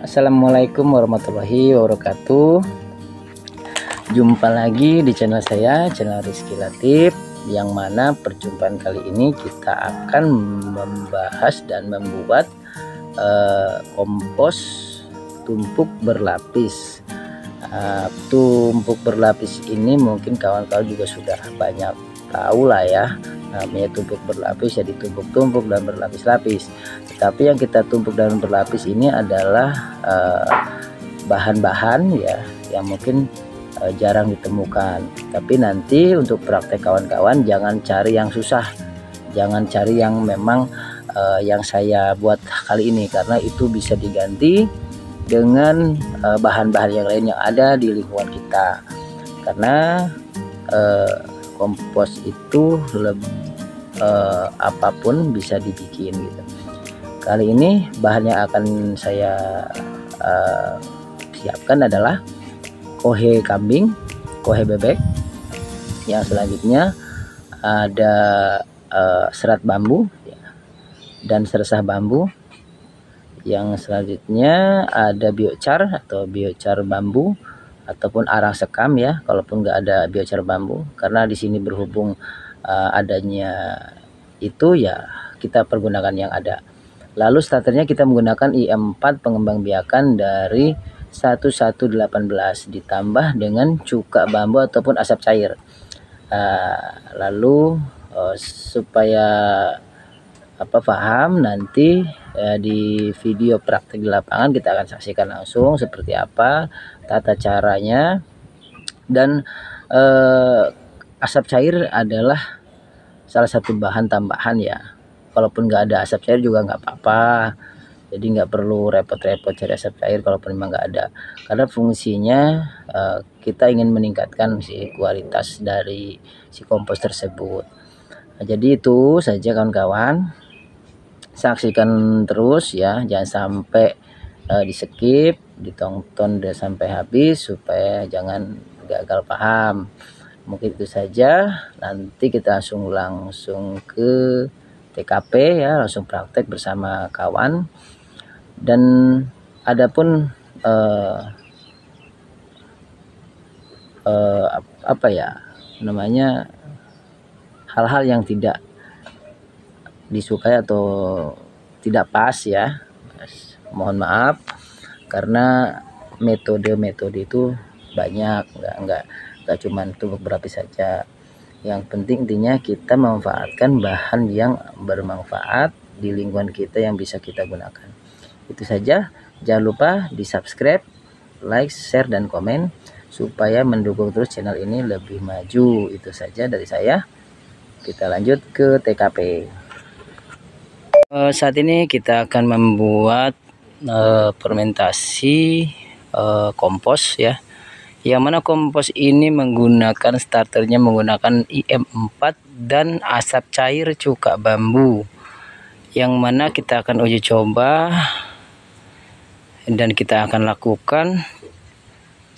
Assalamualaikum warahmatullahi wabarakatuh. Jumpa lagi di channel saya, channel Rizky Latif, yang mana perjumpaan kali ini kita akan membahas dan membuat kompos tumpuk berlapis. Tumpuk berlapis ini mungkin kawan-kawan juga sudah banyak tahu lah ya, namanya tumpuk berlapis, ya ditumpuk-tumpuk dan berlapis-lapis. Tapi yang kita tumpuk dan berlapis ini adalah bahan-bahan ya yang mungkin jarang ditemukan. Tapi nanti untuk praktek kawan-kawan jangan cari yang susah, jangan cari yang memang yang saya buat kali ini, karena itu bisa diganti dengan bahan-bahan yang lain yang ada di lingkungan kita. Karena kompos itu apapun bisa dibikin gitu. Kali ini bahan yang akan saya siapkan adalah kohe kambing, kohe bebek. Yang selanjutnya ada serat bambu ya, dan seresah bambu. Yang selanjutnya ada biochar atau biochar bambu ataupun arang sekam ya, kalaupun nggak ada biochar bambu, karena di sini berhubung adanya itu ya kita pergunakan yang ada. Lalu starternya kita menggunakan IM4 pengembang biakan dari 1118 ditambah dengan cuka bambu ataupun asap cair. Lalu supaya paham, nanti di video praktek di lapangan kita akan saksikan langsung seperti apa tata caranya. Dan asap cair adalah salah satu bahan tambahan ya, kalaupun nggak ada asap cair juga nggak apa-apa, jadi nggak perlu repot-repot cari asap cair kalaupun memang nggak ada, karena fungsinya kita ingin meningkatkan si kualitas dari si kompos tersebut. Nah, jadi itu saja kawan-kawan, saksikan terus ya, jangan sampai di skip, ditonton deh sampai habis supaya jangan gagal paham. Mungkin itu saja, nanti kita langsung ke TKP ya, langsung praktek bersama kawan. Dan adapun apa ya namanya, hal-hal yang tidak disukai atau tidak pas ya, mohon maaf, karena metode-metode itu banyak, nggak cuman tumpuk berlapis saja. Yang penting intinya kita memanfaatkan bahan yang bermanfaat di lingkungan kita yang bisa kita gunakan. Itu saja, jangan lupa di subscribe, like, share, dan komen supaya mendukung terus channel ini lebih maju. Itu saja dari saya, kita lanjut ke TKP. Saat ini kita akan membuat fermentasi kompos ya, yang mana kompos ini menggunakan starternya menggunakan IM4 dan asap cair cuka bambu, yang mana kita akan uji coba dan kita akan lakukan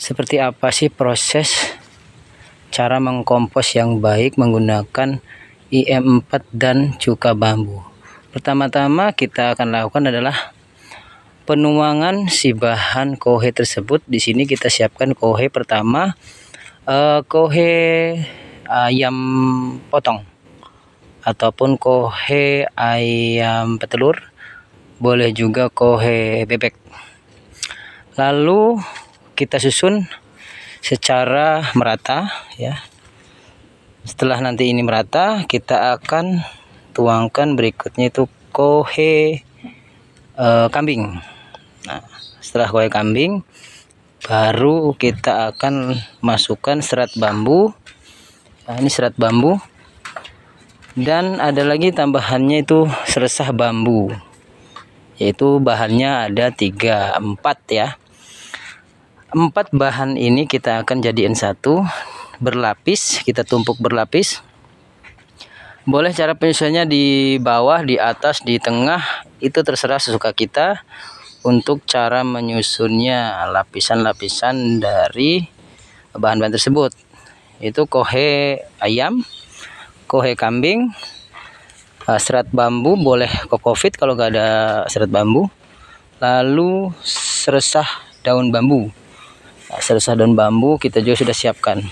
seperti apa sih proses cara mengkompos yang baik menggunakan IM4 dan cuka bambu. Pertama-tama kita akan lakukan adalah penuangan si bahan kohe tersebut. Di sini kita siapkan kohe pertama, kohe ayam potong ataupun kohe ayam petelur, boleh juga kohe bebek. Lalu kita susun secara merata ya. Setelah nanti ini merata, kita akan tuangkan berikutnya itu kohe kambing. Nah, setelah kohe kambing, baru kita akan masukkan serat bambu. Nah, ini serat bambu, dan ada lagi tambahannya itu seresah bambu, yaitu bahannya ada 4 ya. 4 bahan ini kita akan jadikan satu, berlapis, kita tumpuk berlapis. Boleh cara penyusunannya di bawah, di atas, di tengah, itu terserah sesuka kita. Untuk cara menyusunnya lapisan-lapisan dari bahan-bahan tersebut, itu kohe ayam, kohe kambing, serat bambu, boleh kokofit kalau nggak ada serat bambu, lalu seresah daun bambu. Nah, seresah daun bambu kita juga sudah siapkan.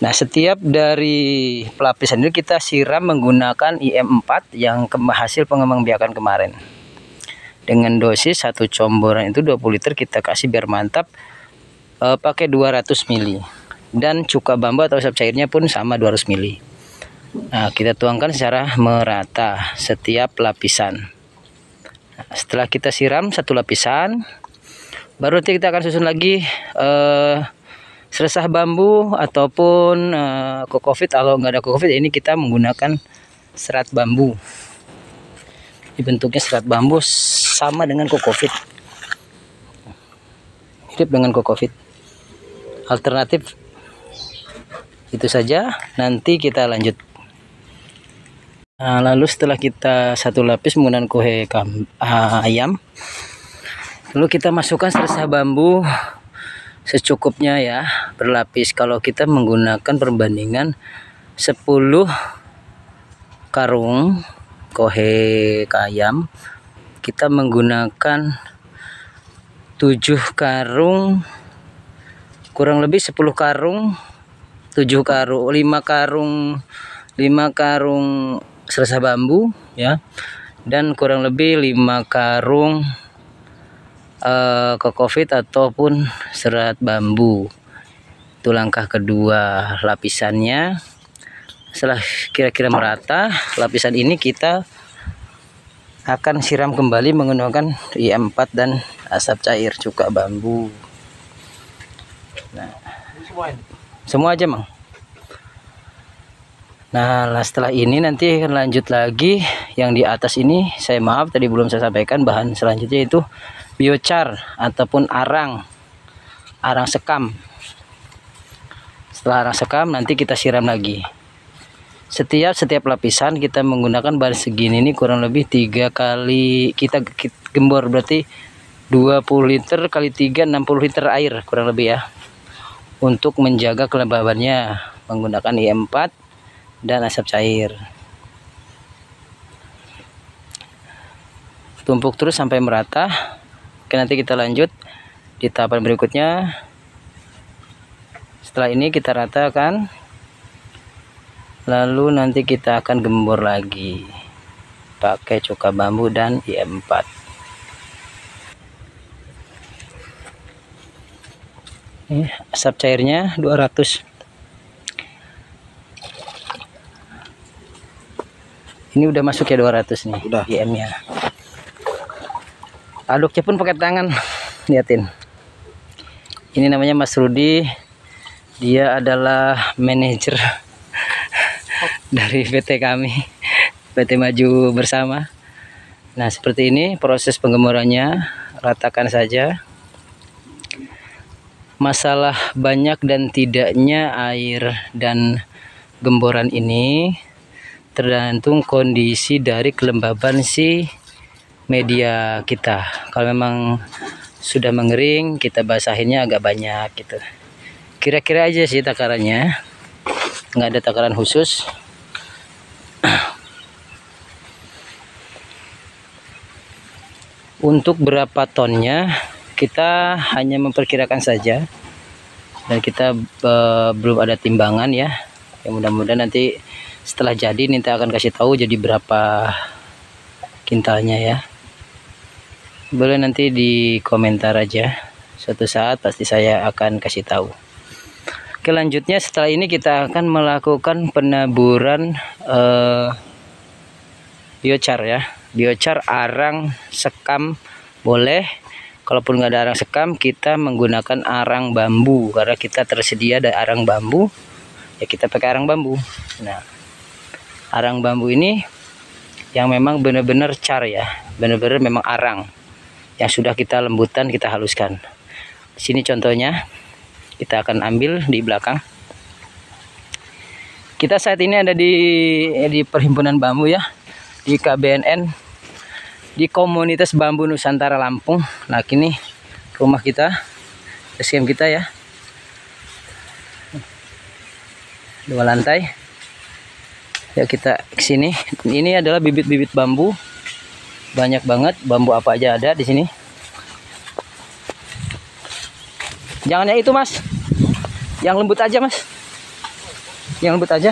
Nah, setiap dari pelapisan ini kita siram menggunakan IM4 yang hasil pengembangbiakan kemarin. Dengan dosis 1 comboran itu 20 liter kita kasih biar mantap, pakai 200 ml. Dan cuka bambu atau asap cairnya pun sama 200 ml. Nah, kita tuangkan secara merata setiap lapisan. Nah, setelah kita siram satu lapisan, baru nanti kita akan susun lagi seresah bambu ataupun kokofit. Kalau nggak ada kokofit, ini kita menggunakan serat bambu. Ini bentuknya serat bambu sama dengan kokofit, mirip dengan kokofit. Alternatif itu saja, nanti kita lanjut. Nah, lalu setelah kita satu lapis menggunakan kuhe ayam, lalu kita masukkan seresah bambu secukupnya ya, berlapis. Kalau kita menggunakan perbandingan 10 karung kohe ayam, kita menggunakan 7 karung, kurang lebih 10 karung, 7 karung, 5 karung seresah bambu ya, dan kurang lebih 5 karung kokofit ataupun serat bambu. Itu langkah kedua lapisannya. Setelah kira-kira merata lapisan ini, kita akan siram kembali menggunakan IM4 dan asap cair cuka bambu. Nah, semua aja Mang. Nah, setelah ini nanti akan lanjut lagi yang di atas ini. Saya maaf tadi belum saya sampaikan bahan selanjutnya, itu biochar ataupun arang sekam. Setelah arang sekam nanti kita siram lagi. Setiap lapisan kita menggunakan bahan segini, ini kurang lebih 3 kali kita gembor, berarti 20 liter kali 3 60 liter air kurang lebih ya, untuk menjaga kelembabannya menggunakan IM4 dan asap cair. Tumpuk terus sampai merata. Oke, nanti kita lanjut di tahapan berikutnya. Setelah ini kita ratakan, lalu nanti kita akan gembor lagi pakai cuka bambu dan IM4. Ini asap cairnya 200. Ini udah masuk ya 200 nih. Udah IM-nya. Aduknya pun pakai tangan. Lihatin. Ini namanya Mas Rudi. Dia adalah manajer dari PT kami, PT Maju Bersama. Nah, seperti ini proses penggemborannya, ratakan saja. Masalah banyak dan tidaknya air dan gemboran ini tergantung kondisi dari kelembaban si media kita. Kalau memang sudah mengering, kita basahinnya agak banyak gitu. Kira-kira aja sih takarannya, nggak ada takaran khusus. Untuk berapa tonnya kita hanya memperkirakan saja, dan kita belum ada timbangan ya. Ya, mudah-mudahan nanti setelah jadi kita akan kasih tahu jadi berapa kintalnya ya. Boleh nanti di komentar aja, suatu saat pasti saya akan kasih tahu. Oke, lanjutnya setelah ini kita akan melakukan penaburan biochar ya. Biochar arang sekam boleh. Kalaupun nggak ada arang sekam, kita menggunakan arang bambu, karena kita tersedia ada arang bambu ya, kita pakai arang bambu. Nah, arang bambu ini yang memang benar-benar char ya, benar-benar memang arang yang sudah kita lembutan, kita haluskan. Di sini contohnya kita akan ambil di belakang. Kita saat ini ada di Perhimpunan Bambu ya, di KBNN, di Komunitas Bambu Nusantara Lampung. Nah, ini rumah kita, basecamp kita ya, 2 lantai ya. Kita ke sini. Ini adalah bibit-bibit bambu banyak banget bambu apa aja ada di sini. Jangan yang itu mas, yang lembut aja mas, yang lembut aja.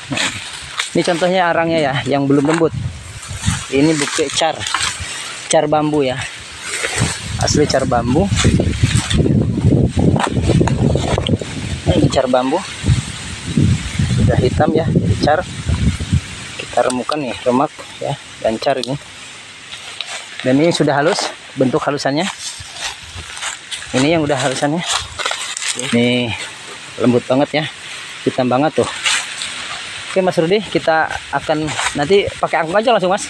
Nah, ini contohnya arangnya ya, yang belum lembut. Ini bukti car bambu ya, asli car bambu. Ini car bambu sudah hitam ya, jadi car. Kita remukan nih, remak ya, dan car ini. Dan ini sudah halus, bentuk halusannya. Ini yang udah halusannya. Nih lembut banget ya, hitam banget tuh. Oke Mas Rudi, kita akan nanti pakai angkung aja langsung mas,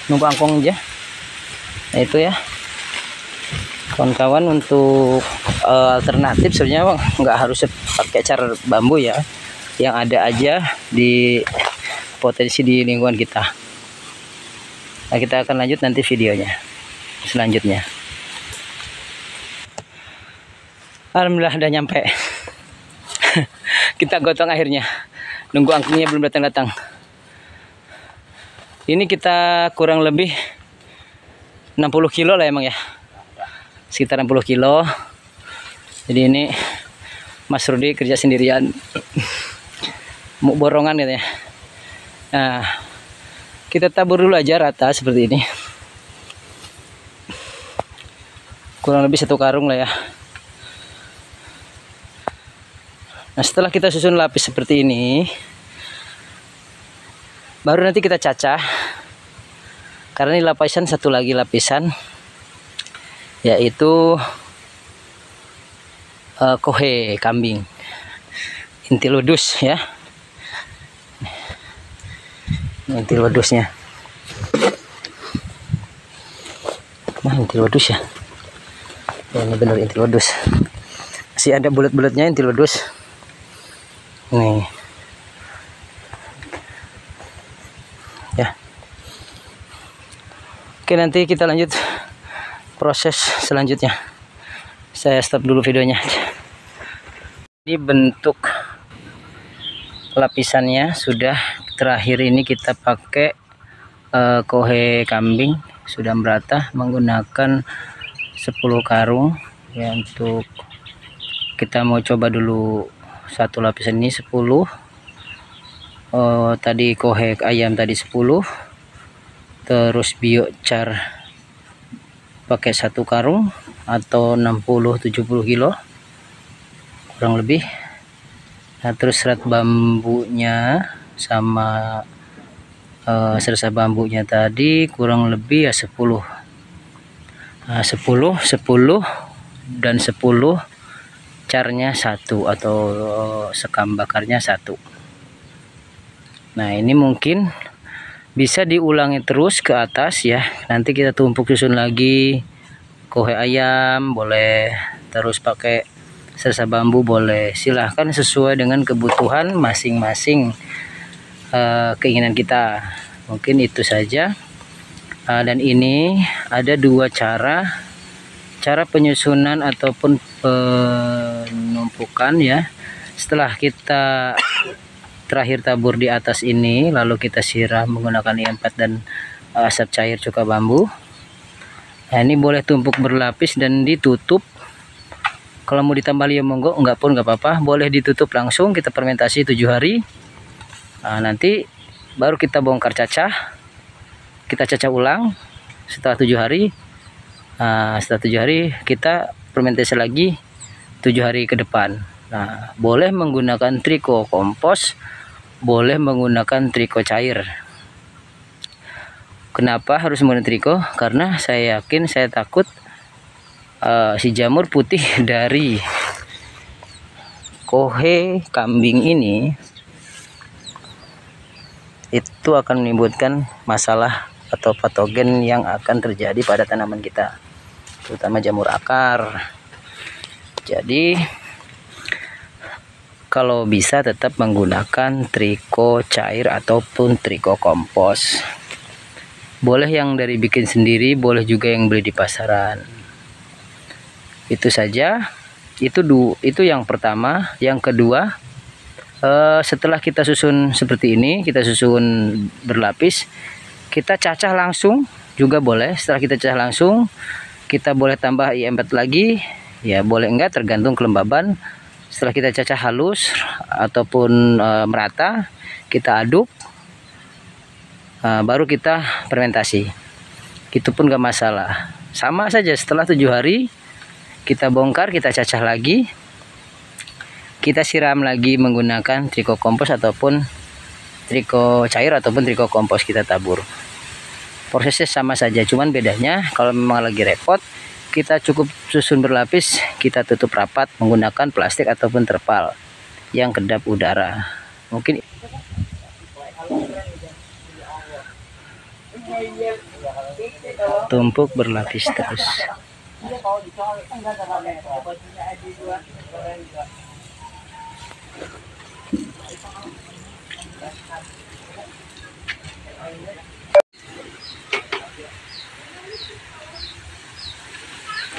nunggu angkung aja. Nah itu ya kawan-kawan, untuk alternatif sebenarnya nggak harus pakai car bambu ya, yang ada aja di potensi di lingkungan kita. Nah kita akan lanjut nanti videonya selanjutnya. Alhamdulillah udah nyampe. Kita gotong akhirnya, nunggu angkungnya belum datang-datang. Ini kita kurang lebih 60 kilo lah emang ya, sekitar 60 kilo. Jadi ini Mas Rudi kerja sendirian, mau borongan gitu ya. Nah kita tabur dulu aja rata seperti ini, kurang lebih 1 karung lah ya. Nah setelah kita susun lapis seperti ini, baru nanti kita cacah. Karena ini lapisan, satu lagi lapisan, yaitu kohe kambing intilodus ya. Ini intilodusnya. Nah intilodus ya. Ya ini benar intilodus. Masih ada bulat-bulatnya intilodus. Nih ya. Oke nanti kita lanjut proses selanjutnya. Saya stop dulu videonya. Ini bentuk lapisannya sudah. Terakhir ini kita pakai kohe kambing sudah merata menggunakan 10 karung ya. Untuk kita mau coba dulu satu lapisan ini 10. Tadi kohe ayam tadi 10, terus biochar pakai 1 karung atau 60-70 kilo kurang lebih. Nah terus serat bambunya sama serasa bambunya tadi kurang lebih ya 10. Nah, 10 dan 10 carnya 1 atau sekam bakarnya 1. Nah ini mungkin bisa diulangi terus ke atas ya. Nanti kita tumpuk susun lagi kohe ayam boleh, terus pakai serasa bambu boleh. Silahkan sesuai dengan kebutuhan masing-masing, keinginan kita. Mungkin itu saja. Dan ini ada 2 cara penyusunan ataupun penumpukan ya. Setelah kita terakhir tabur di atas ini, lalu kita siram menggunakan I4 dan asap cair cuka bambu. Nah ini boleh tumpuk berlapis dan ditutup. Kalau mau ditambah ya monggo, enggak pun enggak apa-apa. Boleh ditutup langsung, kita fermentasi 7 hari. Nah nanti baru kita bongkar cacah, kita cacah ulang setelah 7 hari. Setelah 7 hari kita fermentasi lagi 7 hari ke depan. Nah boleh menggunakan triko kompos, boleh menggunakan triko cair. Kenapa harus menggunakan triko? Karena saya yakin, saya takut si jamur putih dari kohe kambing ini itu akan menimbulkan masalah atau patogen yang akan terjadi pada tanaman kita, terutama jamur akar. Jadi kalau bisa tetap menggunakan triko cair ataupun triko kompos. Boleh yang dari bikin sendiri, boleh juga yang beli di pasaran. Itu saja. Itu yang pertama. Yang kedua, setelah kita susun seperti ini, kita susun berlapis, Kita cacah langsung juga boleh. Setelah kita cacah langsung, kita boleh tambah IM4 lagi, ya boleh enggak tergantung kelembaban. Setelah kita cacah halus ataupun merata, kita aduk, baru kita fermentasi. Itu pun gak masalah. Sama saja, setelah 7 hari kita bongkar, kita cacah lagi, kita siram lagi menggunakan triko kompos ataupun triko cair ataupun triko kompos, kita tabur. Prosesnya sama saja, cuman bedanya kalau memang lagi repot, kita cukup susun berlapis, kita tutup rapat menggunakan plastik ataupun terpal yang kedap udara. Mungkin tumpuk berlapis terus.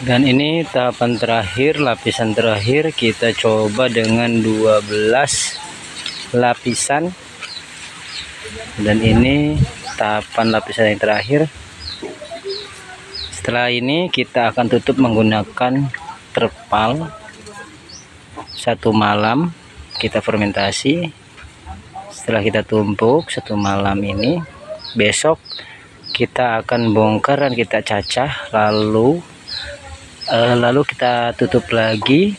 Dan ini tahapan terakhir, lapisan terakhir, kita coba dengan 12 lapisan. Dan ini tahapan lapisan yang terakhir. Setelah ini kita akan tutup menggunakan terpal. 1 malam kita fermentasi. Setelah kita tumpuk 1 malam ini, besok kita akan bongkar dan kita cacah, lalu kita tutup lagi,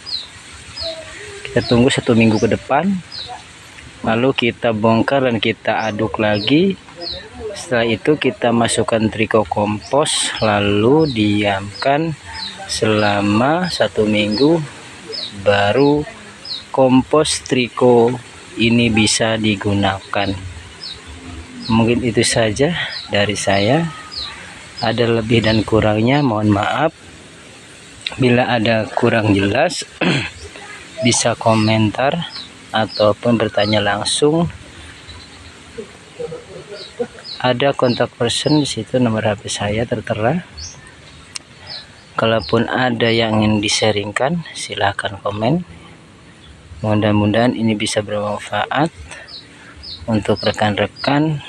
kita tunggu 1 minggu ke depan, lalu kita bongkar dan kita aduk lagi. Setelah itu kita masukkan triko kompos, lalu diamkan selama 1 minggu, baru kompos triko ini bisa digunakan. Mungkin itu saja dari saya. Ada lebih dan kurangnya mohon maaf. Bila ada kurang jelas bisa komentar ataupun bertanya langsung. Ada kontak person di situ, nomor HP saya tertera. Kalaupun ada yang ingin disaringkan, silahkan komen. Mudah-mudahan ini bisa bermanfaat untuk rekan-rekan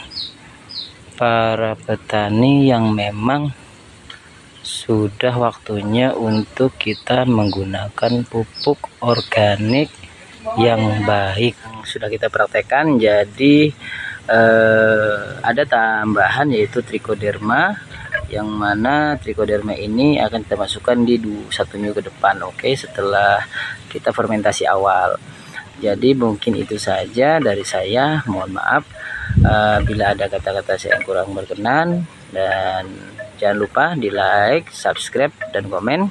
para petani yang memang sudah waktunya untuk kita menggunakan pupuk organik yang baik. Sudah kita praktekkan, jadi ada tambahan yaitu trichoderma, yang mana trichoderma ini akan kita masukkan di 1 minggu ke depan, oke, setelah kita fermentasi awal. Jadi mungkin itu saja dari saya, mohon maaf bila ada kata-kata saya yang kurang berkenan, dan jangan lupa di like, subscribe, dan komen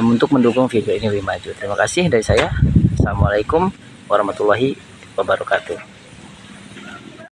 untuk mendukung video ini lebih maju. Terima kasih dari saya. Assalamualaikum warahmatullahi wabarakatuh.